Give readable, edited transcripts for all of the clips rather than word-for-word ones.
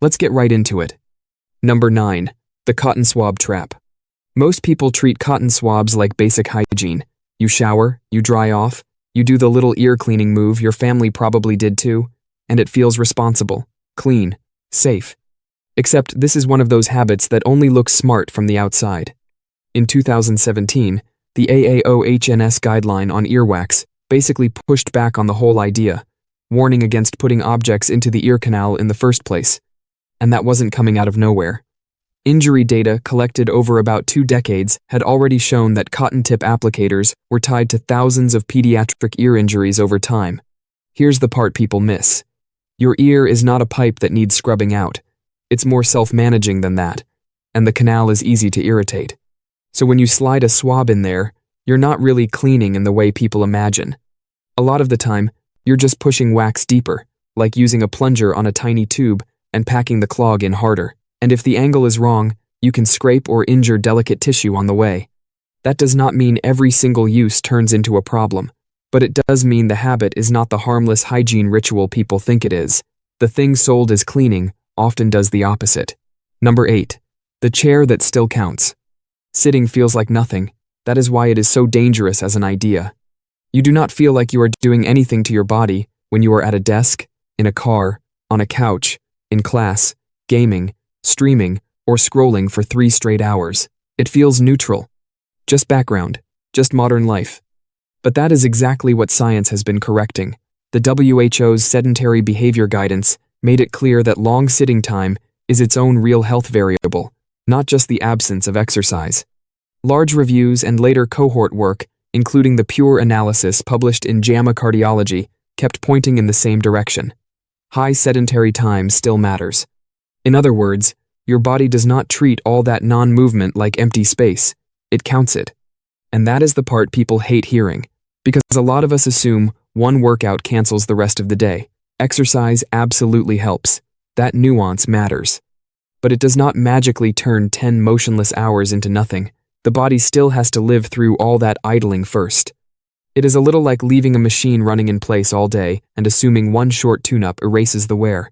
Let's get right into it. Number 9. The Cotton-Swab Trap. Most people treat cotton swabs like basic hygiene. You shower, you dry off, you do the little ear cleaning move your family probably did too, and it feels responsible, clean, safe. Except this is one of those habits that only looks smart from the outside. In 2017, the AAOHNS guideline on earwax basically pushed back on the whole idea, warning against putting objects into the ear canal in the first place. And that wasn't coming out of nowhere. Injury data collected over about 2 decades had already shown that cotton tip applicators were tied to thousands of pediatric ear injuries over time. Here's the part people miss. Your ear is not a pipe that needs scrubbing out. It's more self-managing than that, and the canal is easy to irritate. So when you slide a swab in there, you're not really cleaning in the way people imagine. A lot of the time, you're just pushing wax deeper, like using a plunger on a tiny tube and packing the clog in harder. And if the angle is wrong, you can scrape or injure delicate tissue on the way. That does not mean every single use turns into a problem, but it does mean the habit is not the harmless hygiene ritual people think it is. The thing sold as cleaning often does the opposite. Number 8. The chair that still counts. Sitting feels like nothing. That is why it is so dangerous as an idea. You do not feel like you are doing anything to your body when you are at a desk, in a car, on a couch, in class, gaming, streaming, or scrolling for 3 straight hours. It feels neutral. Just background, just modern life. But that is exactly what science has been correcting. The WHO's sedentary behavior guidance made it clear that long sitting time is its own real health variable, not just the absence of exercise. Large reviews and later cohort work, including the Pure analysis published in JAMA Cardiology, kept pointing in the same direction. High sedentary time still matters. In other words, your body does not treat all that non-movement like empty space, it counts it. And that is the part people hate hearing, because a lot of us assume one workout cancels the rest of the day. Exercise absolutely helps. That nuance matters. But it does not magically turn 10 motionless hours into nothing. The body still has to live through all that idling first. It is a little like leaving a machine running in place all day and assuming one short tune-up erases the wear.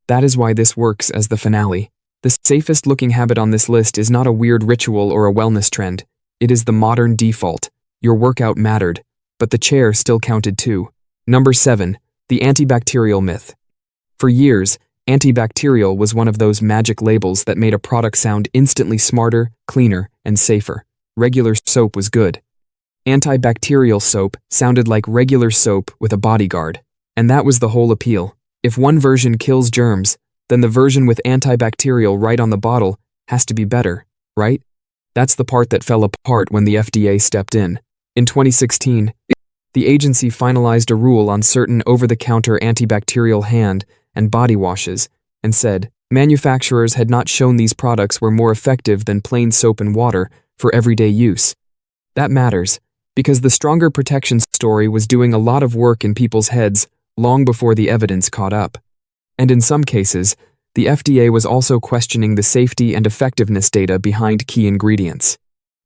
That is why this works as the finale. The safest looking habit on this list is not a weird ritual or a wellness trend. It is the modern default. Your workout mattered, but the chair still counted too. Number 7. The Antibacterial Myth. For years, antibacterial was one of those magic labels that made a product sound instantly smarter, cleaner, and safer. Regular soap was good. Antibacterial soap sounded like regular soap with a bodyguard. And that was the whole appeal. If one version kills germs, then the version with antibacterial right on the bottle has to be better, right? That's the part that fell apart when the FDA stepped in. In 2016, the agency finalized a rule on certain over-the-counter antibacterial hand and body washes and said manufacturers had not shown these products were more effective than plain soap and water for everyday use. That matters, because the stronger protection story was doing a lot of work in people's heads long before the evidence caught up. And in some cases, the FDA was also questioning the safety and effectiveness data behind key ingredients.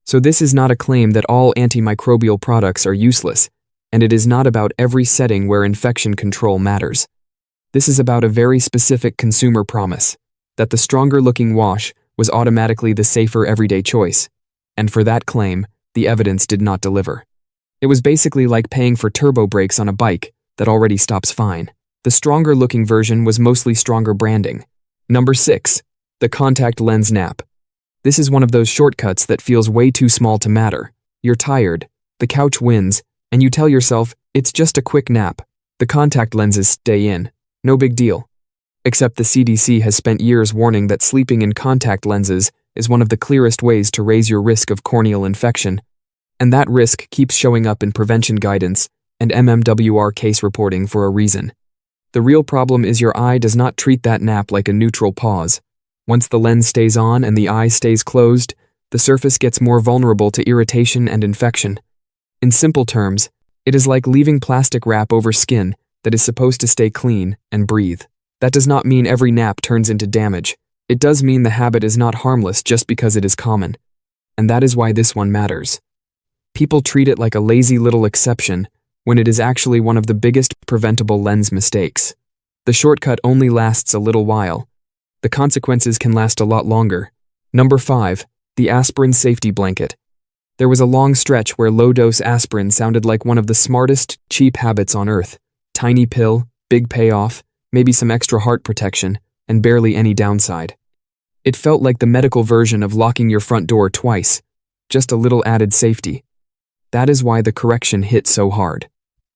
So this is not a claim that all antimicrobial products are useless, and it is not about every setting where infection control matters. This is about a very specific consumer promise, that the stronger-looking wash was automatically the safer everyday choice, and for that claim, the evidence did not deliver. It was basically like paying for turbo brakes on a bike that already stops fine. The stronger-looking version was mostly stronger branding. Number 6. The contact lens nap. This is one of those shortcuts that feels way too small to matter. You're tired, the couch wins, and you tell yourself, it's just a quick nap. The contact lenses stay in. No big deal. Except the CDC has spent years warning that sleeping in contact lenses is one of the clearest ways to raise your risk of corneal infection. And that risk keeps showing up in prevention guidance and MMWR case reporting for a reason. The real problem is your eye does not treat that nap like a neutral pause. Once the lens stays on and the eye stays closed, the surface gets more vulnerable to irritation and infection. In simple terms, it is like leaving plastic wrap over skin that is supposed to stay clean and breathe. That does not mean every nap turns into damage. It does mean the habit is not harmless just because it is common. And that is why this one matters. People treat it like a lazy little exception, when it is actually one of the biggest preventable lens mistakes. The shortcut only lasts a little while, The consequences can last a lot longer. Number 5. The aspirin safety blanket. There was a long stretch where low-dose aspirin sounded like one of the smartest, cheap habits on earth. Tiny pill, big payoff, maybe some extra heart protection, and barely any downside. It felt like the medical version of locking your front door twice, just a little added safety. That is why the correction hit so hard.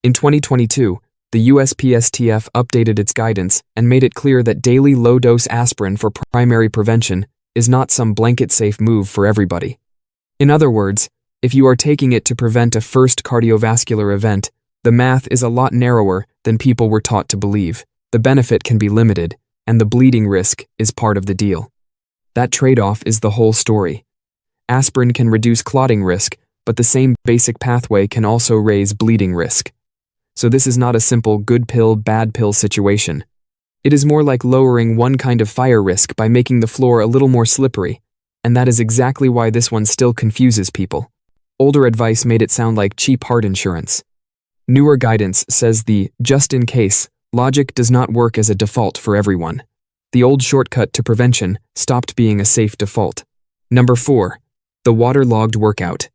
In 2022, the USPSTF updated its guidance and made it clear that daily low-dose aspirin for primary prevention is not some blanket-safe move for everybody. In other words, if you are taking it to prevent a first cardiovascular event, the math is a lot narrower than people were taught to believe. The benefit can be limited, and the bleeding risk is part of the deal. That trade-off is the whole story. Aspirin can reduce clotting risk, but the same basic pathway can also raise bleeding risk. So this is not a simple good pill, bad pill situation. It is more like lowering one kind of fire risk by making the floor a little more slippery, and that is exactly why this one still confuses people. Older advice made it sound like cheap heart insurance. Newer guidance says the just-in-case logic does not work as a default for everyone. The old shortcut to prevention stopped being a safe default. Number 4. The waterlogged workout.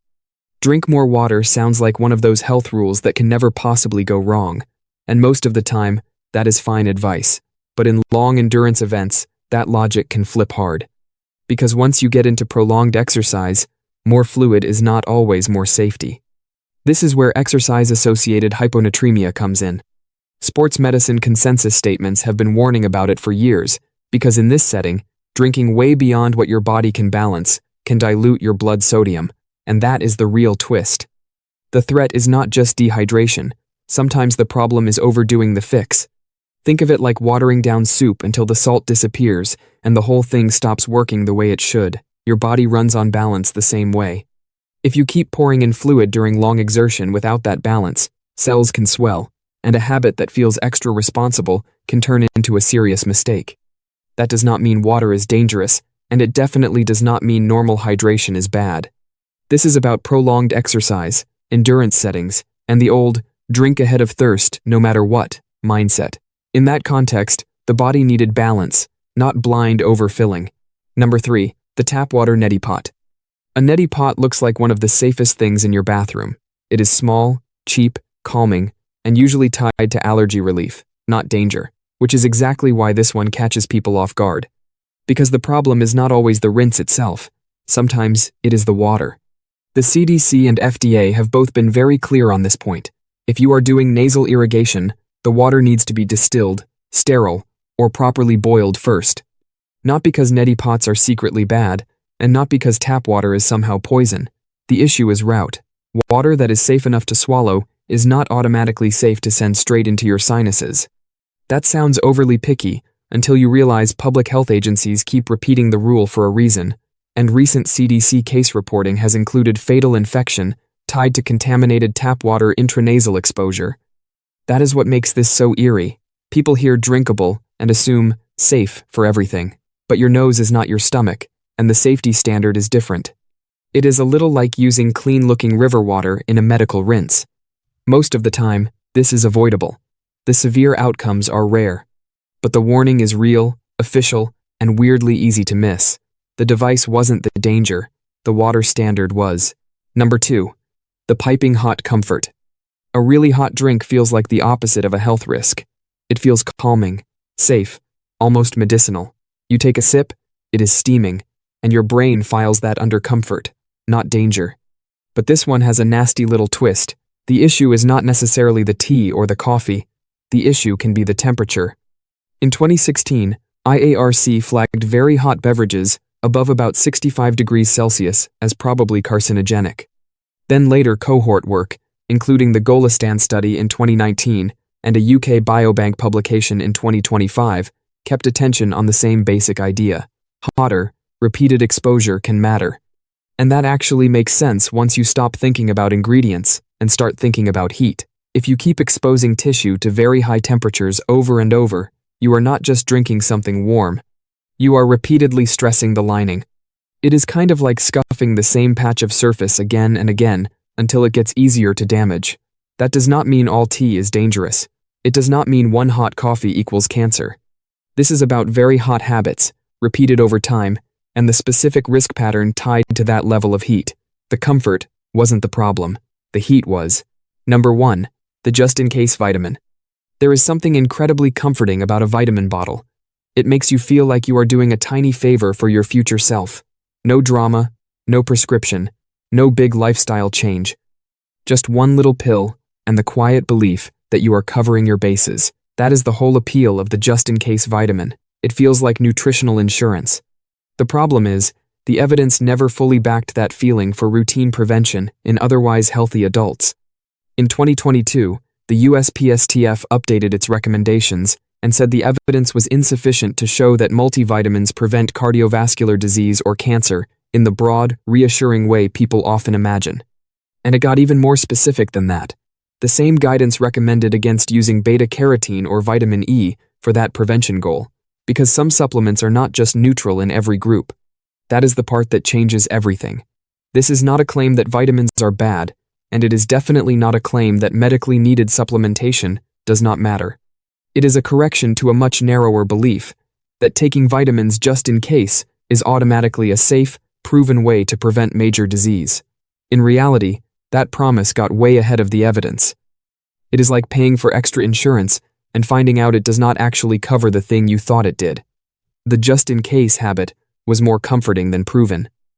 Drink more water sounds like one of those health rules that can never possibly go wrong, and most of the time, that is fine advice. But in long endurance events, that logic can flip hard. Because once you get into prolonged exercise, more fluid is not always more safety. This is where exercise-associated hyponatremia comes in. Sports medicine consensus statements have been warning about it for years, because in this setting, drinking way beyond what your body can balance can dilute your blood sodium, and that is the real twist. The threat is not just dehydration. Sometimes the problem is overdoing the fix. Think of it like watering down soup until the salt disappears and the whole thing stops working the way it should. Your body runs on balance the same way. If you keep pouring in fluid during long exertion without that balance, cells can swell, and a habit that feels extra responsible can turn into a serious mistake. That does not mean water is dangerous, and it definitely does not mean normal hydration is bad. This is about prolonged exercise, endurance settings, and the old, drink ahead of thirst, no matter what, mindset. In that context, the body needed balance, not blind overfilling. Number 3. The Tap-Water Neti Pot. A neti pot looks like one of the safest things in your bathroom. It is small, cheap, calming, and usually tied to allergy relief, not danger, which is exactly why this one catches people off guard. Because the problem is not always the rinse itself. Sometimes it is the water. The CDC and FDA have both been very clear on this point. If you are doing nasal irrigation, the water needs to be distilled, sterile, or properly boiled first. Not because neti pots are secretly bad, and not because tap water is somehow poison. The issue is route. Water that is safe enough to swallow is not automatically safe to send straight into your sinuses. That sounds overly picky until you realize public health agencies keep repeating the rule for a reason, and recent CDC case reporting has included fatal infection tied to contaminated tap water intranasal exposure. That is what makes this so eerie. People hear drinkable and assume safe for everything. But your nose is not your stomach, and the safety standard is different. It is a little like using clean-looking river water in a medical rinse. Most of the time, this is avoidable. The severe outcomes are rare. But the warning is real, official, and weirdly easy to miss. The device wasn't the danger, the water standard was. Number 2. The piping hot comfort. A really hot drink feels like the opposite of a health risk. It feels calming, safe, almost medicinal. You take a sip, it is steaming, and your brain files that under comfort, not danger. But this one has a nasty little twist. The issue is not necessarily the tea or the coffee. The issue can be the temperature. In 2016, IARC flagged very hot beverages above about 65 degrees Celsius as probably carcinogenic. Then later cohort work, including the Golistan study in 2019 and a UK Biobank publication in 2025, kept attention on the same basic idea. Hotter, repeated exposure can matter. And that actually makes sense once you stop thinking about ingredients and start thinking about heat. If you keep exposing tissue to very high temperatures over and over, you are not just drinking something warm. You are repeatedly stressing the lining. It is kind of like scuffing the same patch of surface again and again until it gets easier to damage. That does not mean all tea is dangerous. It does not mean one hot coffee equals cancer. This is about very hot habits, repeated over time, and the specific risk pattern tied to that level of heat. The comfort wasn't the problem. The heat was. Number 1. The just-in-case vitamin. There is something incredibly comforting about a vitamin bottle. It makes you feel like you are doing a tiny favor for your future self. No drama, no prescription, no big lifestyle change. Just one little pill, and the quiet belief that you are covering your bases. That is the whole appeal of the just-in-case vitamin. It feels like nutritional insurance. The problem is, the evidence never fully backed that feeling for routine prevention in otherwise healthy adults. In 2022, the USPSTF updated its recommendations and said the evidence was insufficient to show that multivitamins prevent cardiovascular disease or cancer in the broad, reassuring way people often imagine. And it got even more specific than that. The same guidance recommended against using beta-carotene or vitamin E for that prevention goal, because some supplements are not just neutral in every group. That is the part that changes everything. This is not a claim that vitamins are bad, and it is definitely not a claim that medically needed supplementation does not matter. It is a correction to a much narrower belief that taking vitamins just in case is automatically a safe, proven way to prevent major disease. In reality, that promise got way ahead of the evidence. It is like paying for extra insurance and finding out it does not actually cover the thing you thought it did. The just-in-case habit was more comforting than proven.